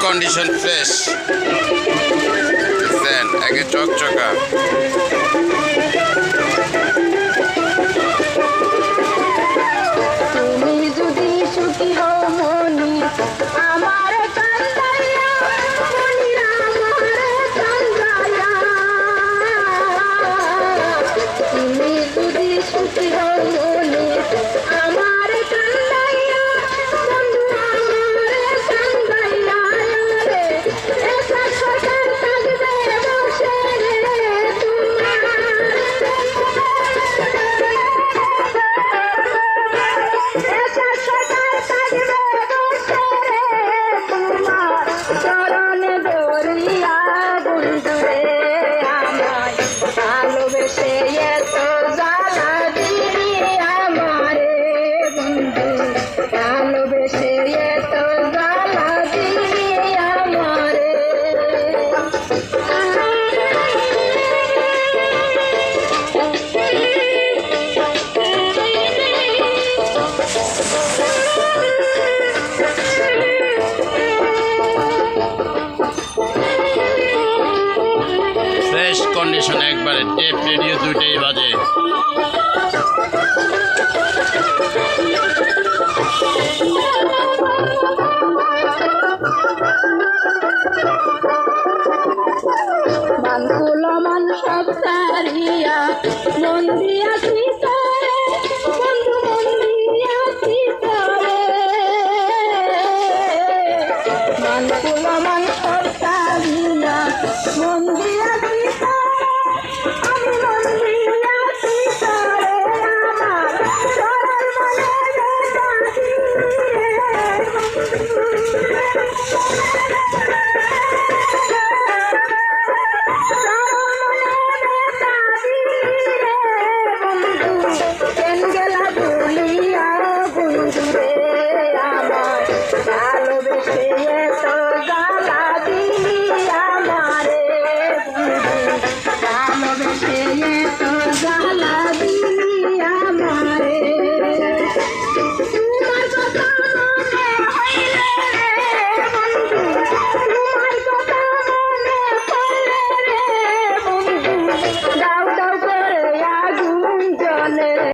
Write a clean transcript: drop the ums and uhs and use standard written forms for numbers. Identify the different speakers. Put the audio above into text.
Speaker 1: Condition fresh দেন আগে চকচকা।
Speaker 2: তুমি যদি সুখী হও মনি আমার কান্দাইয়া, মনির আমার কান্দাইয়া। তুমি যদি সুখী হও মনি আমার কান্দাইয়া, বন্ধু আমার কান্দাইয়া রে। একা সরকার থাকবে বসে রে তোমার, একা সরকার থাকবে বসে রে তোমার চরণে ধরিয়া। বন্ধু রে আমায় ভালোবেসে এত জ্বালা দিলি আমারে, বন্ধু ভালোবেসে এত জ্বালা দিলি আমারে।
Speaker 1: ফ্রেশ কন্ডিশন একবারে, টেপ রেডিও দুইটাই বাজে।
Speaker 2: বানকুল মান সব সারিয়া মন দিয়াছি তো